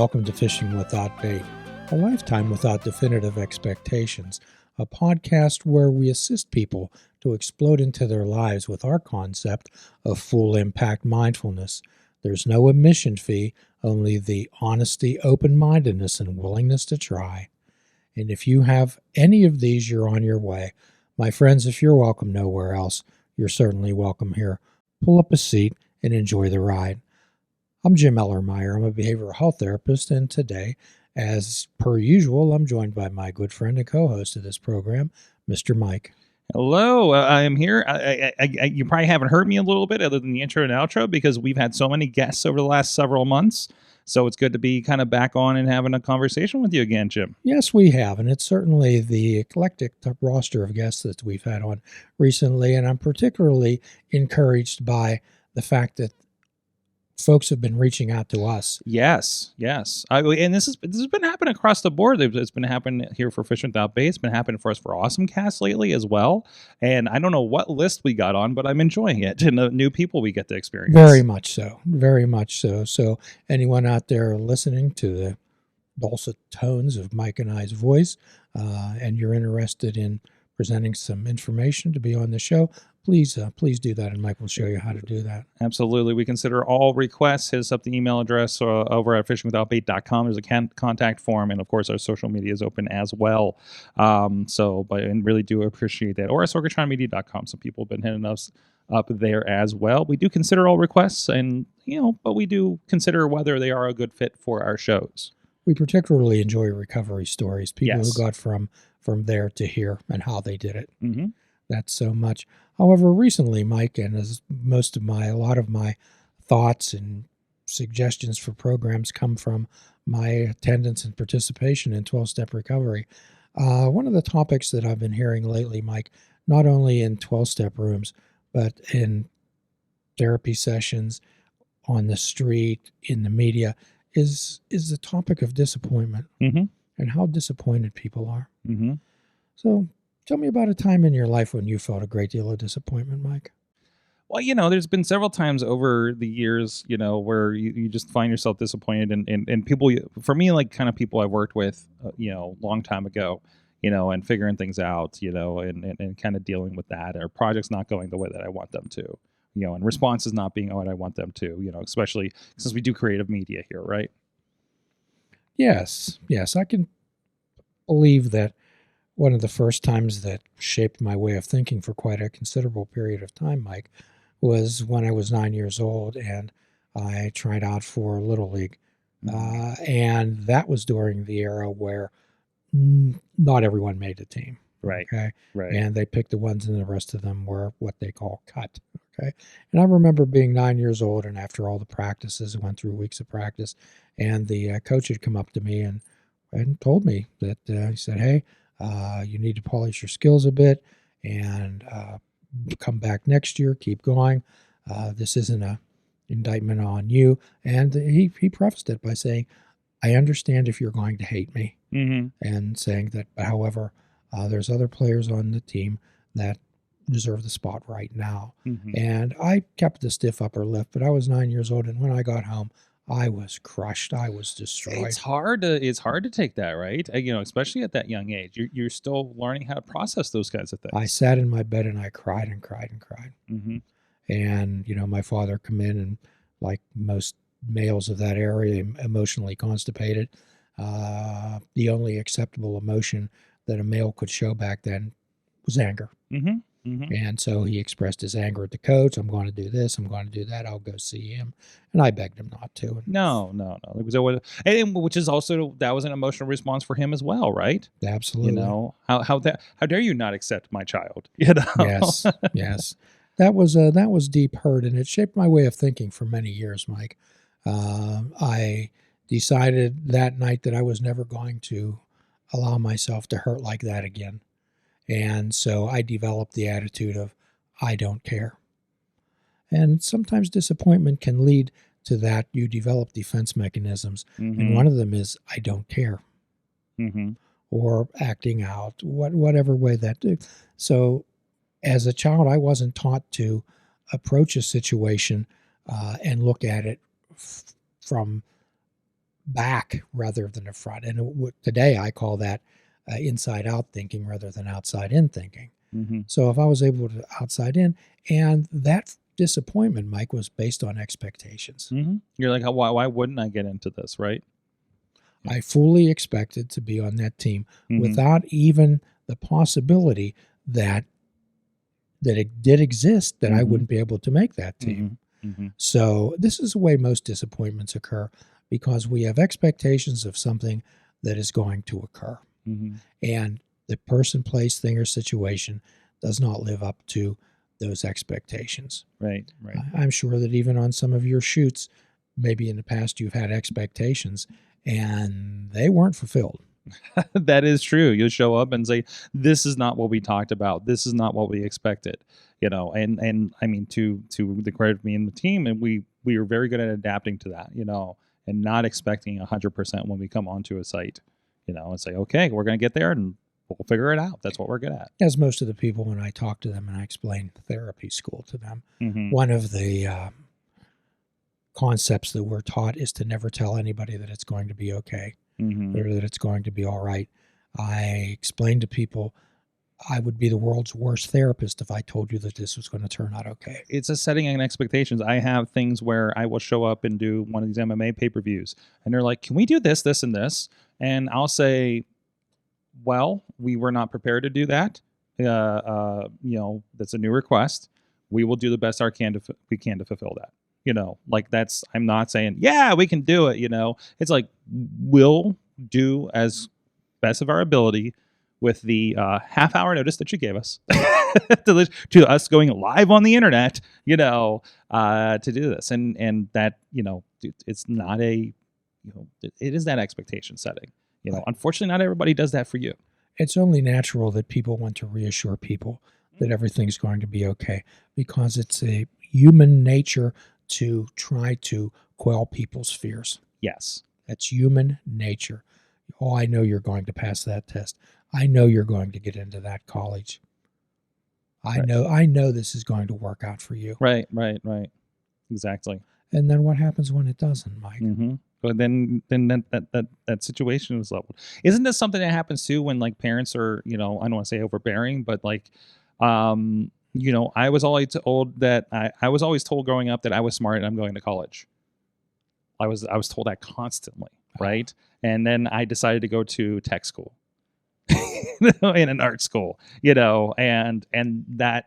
welcome to Fishing Without Bait, a lifetime without definitive expectations, a podcast where we assist people to explode into their lives with our concept of full impact mindfulness. There's no admission fee, only the honesty, open-mindedness, and willingness to try. And if you have any of these, you're on your way. My friends, if you're welcome nowhere else, you're certainly welcome here. Pull up a seat and enjoy the ride. I'm Jim Ellermeyer. I'm a behavioral health therapist, and today, as per usual, I'm joined by my good friend and co-host of this program, Mr. Mike. Hello, I am here. You probably haven't heard me a little bit other than the intro and outro because we've had so many guests over the last several months. So it's good to be kind of back on and having a conversation with you again, Jim. Yes, we have, and it's certainly the eclectic roster of guests that we've had on recently, and I'm particularly encouraged by the fact that folks have been reaching out to us. Yes. And this has been happening across the board. It's been happening here for Fish Without Bait. It's been happening for us for Awesome Cast lately as well. And I don't know what list we got on, but I'm enjoying it and the new people we get to experience. Very much so. Very much so. So anyone out there listening to the dulcet tones of Mike and I's voice, and you're interested in presenting some information to be on the show, please do that, and Mike will show you how to do that. Absolutely. We consider all requests. Hit us up the email address over at fishingwithoutbait.com. There's a contact form, and of course, our social media is open as well. And really do appreciate that. Or at sorgatronmedia.com. Some people have been hitting us up there as well. We do consider all requests, and but we do consider whether they are a good fit for our shows. We particularly enjoy recovery stories, people Yes. who got from there to here and how they did it. Mm-hmm. That's so much. However, recently, Mike, and as a lot of my thoughts and suggestions for programs come from my attendance and participation in 12-step recovery. One of the topics that I've been hearing lately, Mike, not only in 12-step rooms, but in therapy sessions, on the street, in the media, is the topic of disappointment Mm-hmm. and how disappointed people are. Mm-hmm. So tell me about a time in your life when you felt a great deal of disappointment, Mike. Well, there's been several times over the years, where you just find yourself disappointed and people, for me, like kind of people I've worked with, long time ago, and figuring things out, and kind of dealing with that, or projects not going the way that I want them to, and responses not being what I want them to, especially since we do creative media here, right? Yes, I can believe that one of the first times that shaped my way of thinking for quite a considerable period of time, Mike, was when I was 9 years old and I tried out for Little League. And that was during the era where not everyone made the team. Right. Okay. Right. And they picked the ones and the rest of them were what they call cut. Okay. And I remember being 9 years old, and after all the practices, I went through weeks of practice, and the coach had come up to me and told me that he said, "Hey, you need to polish your skills a bit and come back next year, keep going. This isn't an indictment on you." And he prefaced it by saying, "I understand if you're going to hate me." Mm-hmm. And saying that, however, there's other players on the team that deserve the spot right now. Mm-hmm. And I kept the stiff upper lip, but I was 9 years old, and when I got home, I was crushed. I was destroyed. It's hard to take that, right? Especially at that young age. You're still learning how to process those kinds of things. I sat in my bed and I cried and cried and cried. Mm-hmm. And, my father come in and, like most males of that area, emotionally constipated. The only acceptable emotion that a male could show back then was anger. Mm-hmm. Mm-hmm. And so he expressed his anger at the coach. "I'm going to do this. I'm going to do that. I'll go see him." And I begged him not to. And No. It was, and which is also, that was an emotional response for him as well, right? absolutely. How dare you not accept my child? Yes. That was deep hurt, and it shaped my way of thinking for many years, Mike. I decided that night that I was never going to allow myself to hurt like that again. And so I developed the attitude of, I don't care. And sometimes disappointment can lead to that. You develop defense mechanisms. Mm-hmm. And one of them is, I don't care. Mm-hmm. Or acting out, whatever way that do. So as a child, I wasn't taught to approach a situation and look at it from back rather than a front. And today I call that inside out thinking rather than outside in thinking. Mm-hmm. So if I was able to outside in, and that disappointment, Mike, was based on expectations. Mm-hmm. You're like, why wouldn't I get into this, right? I fully expected to be on that team Mm-hmm. without even the possibility that it did exist, that I wouldn't be able to make that team. Mm-hmm. So this is the way most disappointments occur, because we have expectations of something that is going to occur. Mm-hmm. And the person, place, thing, or situation does not live up to those expectations. Right. I'm sure that even on some of your shoots, maybe in the past, you've had expectations and they weren't fulfilled. That is true. You'll show up and say, this is not what we talked about. This is not what we expected, and I mean, to the credit of me and the team, and we are very good at adapting to that, and not expecting 100% when we come onto a site, and say, okay, we're going to get there and we'll figure it out. That's what we're good at. As most of the people, when I talk to them and I explain therapy school to them, one of the concepts that we're taught is to never tell anybody that it's going to be okay. Or that it's going to be all right. I explain to people I would be the world's worst therapist if I told you that this was going to turn out okay. It's a setting an expectations. I have things where I will show up and do one of these MMA pay-per-views, and they're like, can we do this, this, and this? And I'll say, well, we were not prepared to do that. That's a new request. We will do the best we can to fulfill that. I'm not saying, yeah, we can do it. It's like, we'll do as best of our ability with the half-hour notice that you gave us to us going live on the internet, to do this. And that, it's not it is that expectation setting. Unfortunately, not everybody does that for you. It's only natural that people want to reassure people that everything's going to be okay, because it's a human nature to try to quell people's fears. Yes. That's human nature. Oh, I know you're going to pass that test. I know you're going to get into that college. I know this is going to work out for you. Right. Exactly. And then what happens when it doesn't, Mike? Mm-hmm. But then that situation is leveled. Isn't this something that happens too when like parents are, I don't want to say overbearing, but like, I was always told that I was always told growing up that I was smart and I'm going to college. I was told that constantly, right? And then I decided to go to tech school, in an art school, and that,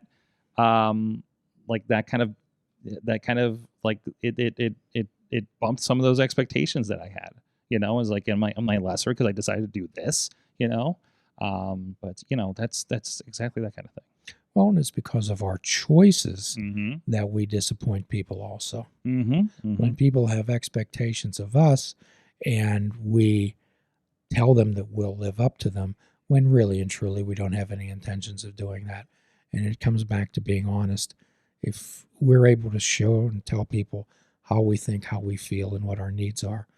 like that kind of like it bumped some of those expectations that I had. It was like, am I lesser because I decided to do this? But that's exactly that kind of thing. Well, and it's because of our choices that we disappoint people also. When people have expectations of us and we tell them that we'll live up to them, when really and truly we don't have any intentions of doing that. And it comes back to being honest. If we're able to show and tell people how we think, how we feel, and what our needs are,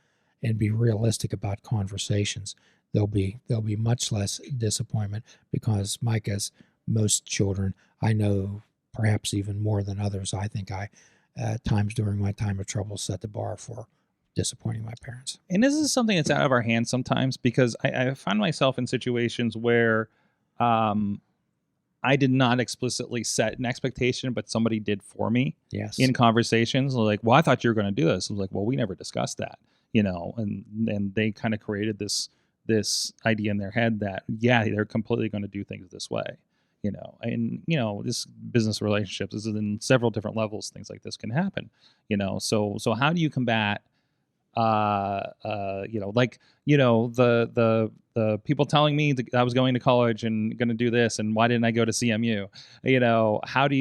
and be realistic about conversations, there'll be much less disappointment, because, Mike, as most children, I know perhaps even more than others, I think I, at times during my time of trouble, set the bar for disappointing my parents. And this is something that's out of our hands sometimes, because I find myself in situations where I did not explicitly set an expectation, but somebody did for me. Yes. In conversations, like, well, I thought you were going to do this. I was like, well, we never discussed that, and they kind of created this idea in their head that, yeah, they're completely going to do things this way. And this business relationships is in several different levels. Things like this can happen, so how do you combat, the people telling me that I was going to college and going to do this, and why didn't I go to CMU? How do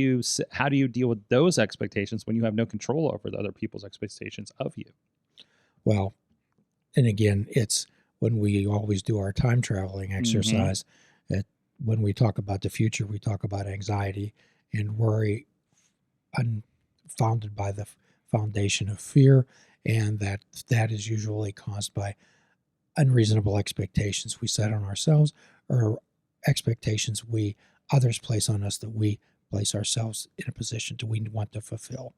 you deal with those expectations when you have no control over the other people's expectations of you? Well, and again, it's when we always do our time traveling exercise, when we talk about the future, we talk about anxiety and worry unfounded by the foundation of fear, and that is usually caused by unreasonable expectations we set on ourselves, or expectations others place on us that we place ourselves in a position we want to fulfill.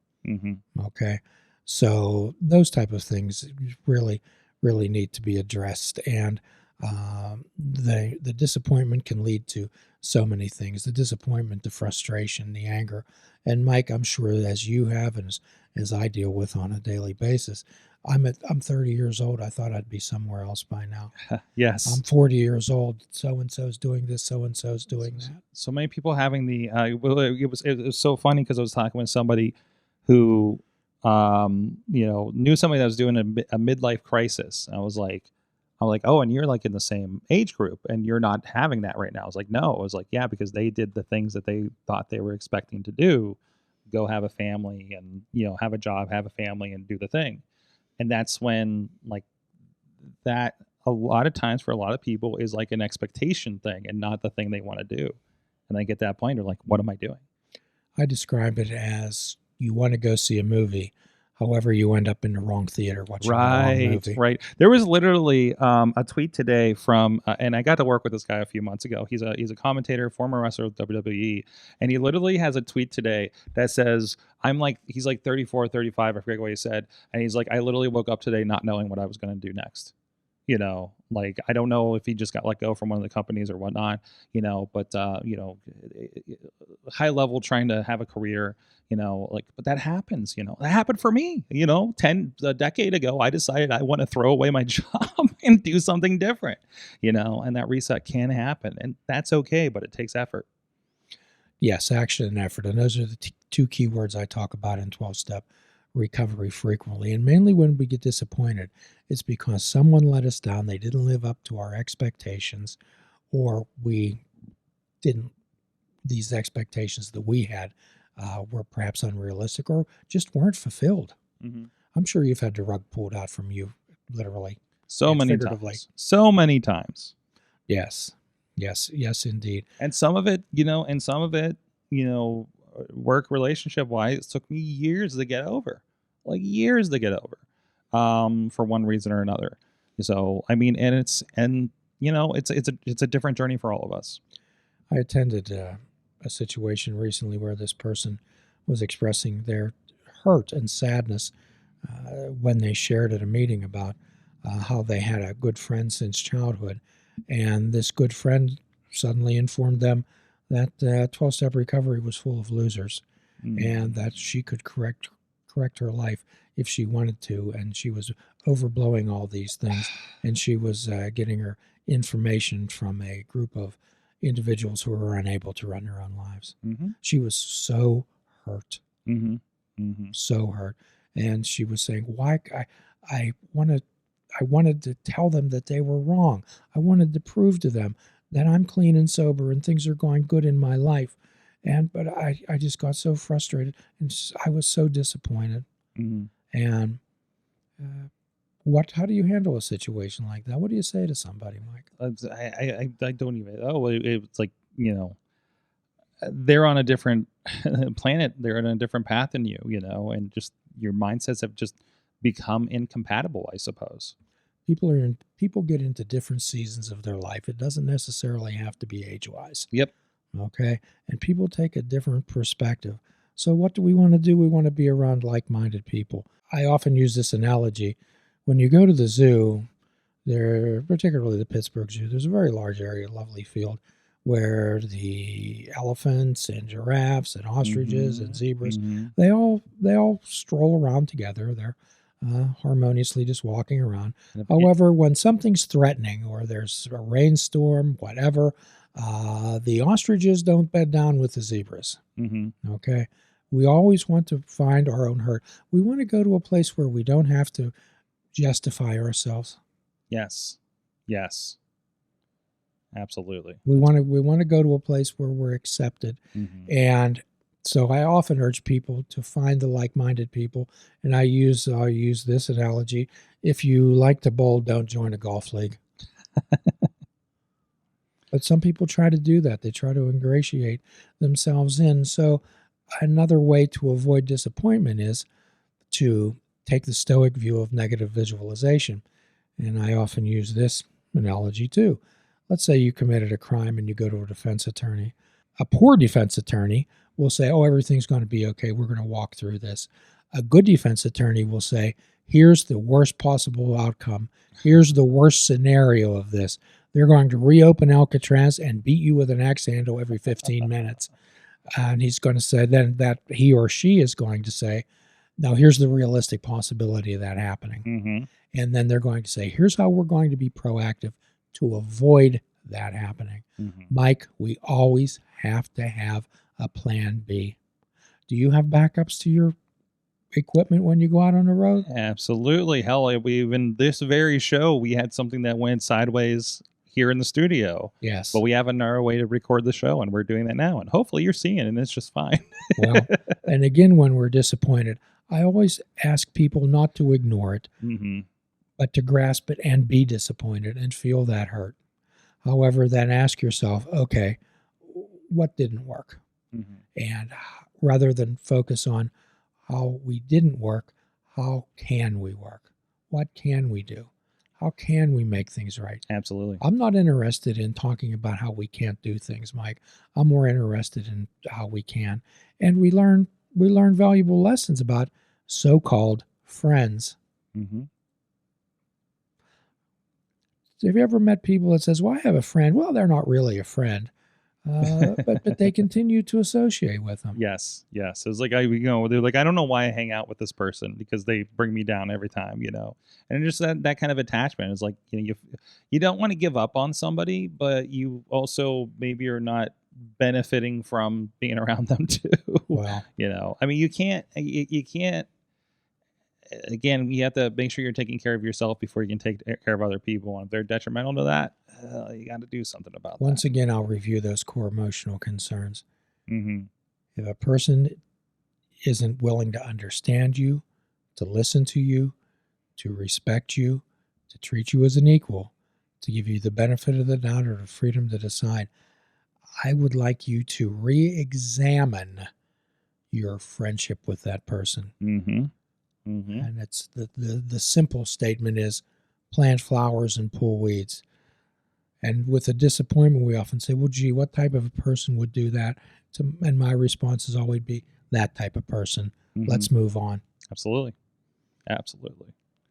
Okay, so those type of things really really need to be addressed. And the disappointment can lead to so many things: the disappointment, the frustration, the anger. And Mike, I'm sure as you have, and as I deal with on a daily basis, I'm 30 years old. I thought I'd be somewhere else by now. Yes. I'm 40 years old. So and so's doing this. So and so's doing that. So many people having the well, it was so funny because I was talking with somebody who knew somebody that was doing a midlife crisis. I'm like, oh, and you're like in the same age group, and you're not having that right now. I was like, no. I was like, yeah, because they did the things that they thought they were expecting to do, go have a family, and have a job, have a family, and do the thing. And that's when like that a lot of times for a lot of people is like an expectation thing and not the thing they want to do. And they get that point, they're like, what am I doing? I describe it as you want to go see a movie. However, you end up in the wrong theater watching the wrong movie. Right. There was literally a tweet today from, and I got to work with this guy a few months ago. He's a commentator, former wrestler with WWE, and he literally has a tweet today that says, he's like 34, 35, I forget what he said, and he's like, I literally woke up today not knowing what I was going to do next. Like I don't know if he just got let go from one of the companies or whatnot, but high level trying to have a career, but that happens, that happened for me, a decade ago. I decided I want to throw away my job and do something different, and that reset can happen, and that's okay, but it takes effort. Yes, action and effort. And those are the two key words I talk about in 12-step recovery frequently. And mainly when we get disappointed, it's because someone let us down. They didn't live up to our expectations, or these expectations that we had were perhaps unrealistic or just weren't fulfilled. Mm-hmm. I'm sure you've had the rug pulled out from you, literally. So many times. Yes, indeed. And some of it, work relationship wise, took me years to get over, for one reason or another. So, I mean, it's a different journey for all of us. I attended a situation recently where this person was expressing their hurt and sadness when they shared at a meeting about how they had a good friend since childhood. And this good friend suddenly informed them that 12-step recovery was full of losers, and that she could correct her life if she wanted to, and she was overblowing all these things, and she was getting her information from a group of individuals who were unable to run their own lives. Mm-hmm. She was so hurt, so hurt, and she was saying, "Why I wanted to tell them that they were wrong. I wanted to prove to them that I'm clean and sober and things are going good in my life. But I just got so frustrated, and I was so disappointed." Mm-hmm. And how do you handle a situation like that? What do you say to somebody, Mike? I don't even. It's like, they're on a different planet. They're on a different path than you, and just your mindsets have just become incompatible, I suppose. People get into different seasons of their life. It doesn't necessarily have to be age-wise. Yep. Okay. And people take a different perspective. So what do we want to do? We want to be around like-minded people. I often use this analogy. When you go to the zoo, particularly the Pittsburgh Zoo, there's a very large area, lovely field, where the elephants and giraffes and ostriches and zebras, they all stroll around together. They're harmoniously just walking around. However, when something's threatening or there's a rainstorm, whatever, the ostriches don't bed down with the zebras. Okay? We always want to find our own hurt. We want to go to a place where we don't have to justify ourselves. Yes. Absolutely. We want to go to a place where we're accepted. And so I often urge people to find the like-minded people, and I'll use this analogy. If you like to bowl, don't join a golf league. But some people try to do that. They try to ingratiate themselves in. So another way to avoid disappointment is to take the stoic view of negative visualization. And I often use this analogy too. Let's say you committed a crime and you go to a defense attorney. A poor defense attorney will say, "Oh, everything's going to be okay. We're going to walk through this." A good defense attorney will say, here's the worst possible outcome. Here's the worst scenario of this. They're going to reopen Alcatraz and beat you with an axe handle every 15 minutes. And he's going to say, then that he or she is going to say, now here's the realistic possibility of that happening. Mm-hmm. And then they're going to say, here's how we're going to be proactive to avoid that happening. Mm-hmm. Mike, we always have to have a plan B. Do you have backups to your equipment when you go out on the road? Absolutely. Hell, even this very show, we had something that went sideways here in the studio. Yes. But we have another way to record the show, and we're doing that now. And hopefully you're seeing it, and it's just fine. Well, and again, when we're disappointed, I always ask people not to ignore it, Mm-hmm. but to grasp it and be disappointed and feel that hurt. However, then ask yourself, okay, what didn't work? Mm-hmm. And rather than focus on how we didn't work, how can we work? What can we do? How can we make things right? Absolutely. I'm not interested in talking about how we can't do things, Mike. I'm more interested in how we can. And we learn valuable lessons about so-called friends. Mm-hmm. So have you ever met people that says, well, I have a friend. Well, they're not really a friend. But they continue to associate with them. Yes. It's like they're like, I don't know why I hang out with this person because they bring me down every time, and just that kind of attachment is like, you don't want to give up on somebody, but you also maybe are not benefiting from being around them too. Wow. I mean, you can't. Again, you have to make sure you're taking care of yourself before you can take care of other people. And if they're detrimental to that, you got to do something about Once again, I'll review those core emotional concerns. Mm-hmm. If a person isn't willing to understand you, to listen to you, to respect you, to treat you as an equal, to give you the benefit of the doubt or the freedom to decide, I would like you to re-examine your friendship with that person. Mm-hmm. Mm-hmm. And it's the simple statement is plant flowers and pull weeds. And with a disappointment, we often say, well, gee, what type of a person would do that? And my response is always be that type of person. Mm-hmm. Let's move on. Absolutely.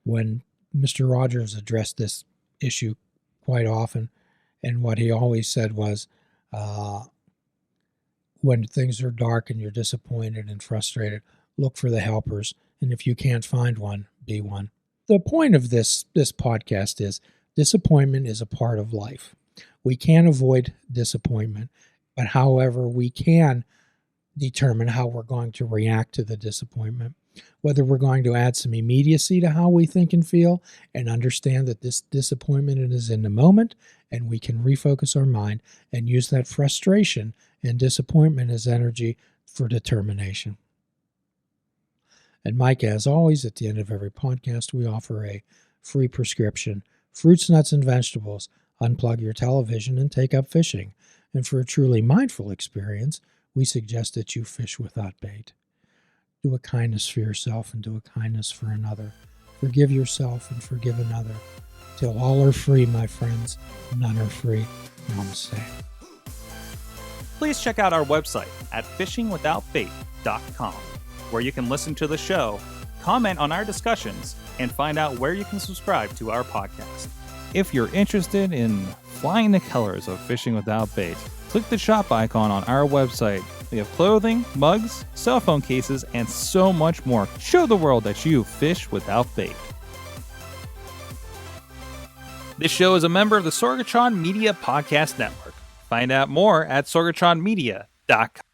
When Mr. Rogers addressed this issue quite often, and what he always said was, when things are dark and you're disappointed and frustrated, look for the helpers. And if you can't find one, be one. The point of this podcast is disappointment is a part of life. We can't avoid disappointment, but however, we can determine how we're going to react to the disappointment, whether we're going to add some immediacy to how we think and feel and understand that this disappointment is in the moment, and we can refocus our mind and use that frustration and disappointment as energy for determination. And Mike, as always, at the end of every podcast, we offer a free prescription, fruits, nuts, and vegetables. Unplug your television and take up fishing. And for a truly mindful experience, we suggest that you fish without bait. Do a kindness for yourself and do a kindness for another. Forgive yourself and forgive another. Till all are free, my friends. None are free. Namaste. Please check out our website at fishingwithoutbait.com, where you can listen to the show, comment on our discussions, and find out where you can subscribe to our podcast. If you're interested in flying the colors of fishing without bait, click the shop icon on our website. We have clothing, mugs, cell phone cases, and so much more. Show the world that you fish without bait. This show is a member of the Sorgatron Media Podcast Network. Find out more at sorgatronmedia.com.